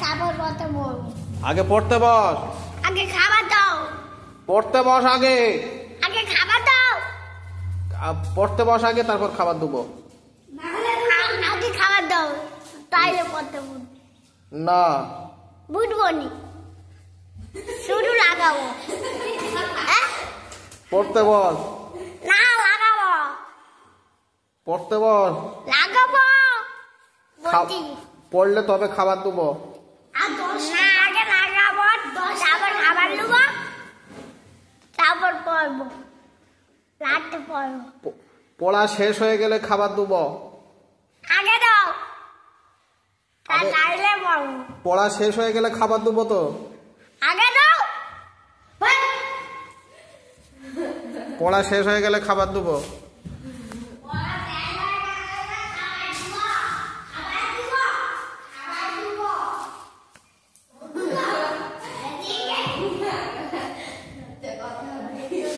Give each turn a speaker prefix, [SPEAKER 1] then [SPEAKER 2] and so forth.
[SPEAKER 1] তারপর পড়তে বল।
[SPEAKER 2] আগে পড়তে বস।
[SPEAKER 1] আগে খাবার দাও।
[SPEAKER 2] পড়তে বস আগে।
[SPEAKER 1] আগে খাবার দাও।
[SPEAKER 2] পড়তে বস আগে, তারপর খাবার দেবো।
[SPEAKER 1] আগে খাবার দাও, তাইলে পড়তে বল।
[SPEAKER 2] না
[SPEAKER 1] বুঝবো নি, শুরু লাগাবো।
[SPEAKER 2] পড়তে বস।
[SPEAKER 1] না লাগাবো।
[SPEAKER 2] পড়তে বস।
[SPEAKER 1] লাগাবো বলছি।
[SPEAKER 2] পড়লে তবে খাবার দেবো।
[SPEAKER 1] না আগে লাগাবো, তারপর খাবার দেবো, তারপর পড়বো, রাতে পড়বো।
[SPEAKER 2] পড়া শেষ হয়ে গেলে খাবার দেবো।
[SPEAKER 1] আগে দাও, তাইলে পড়বো।
[SPEAKER 2] পড়া শেষ হয়ে গেলে খাবার দেবো তো।
[SPEAKER 1] আগে দাও।
[SPEAKER 2] পড়া শেষ হয়ে গেলে খাবার দেবো।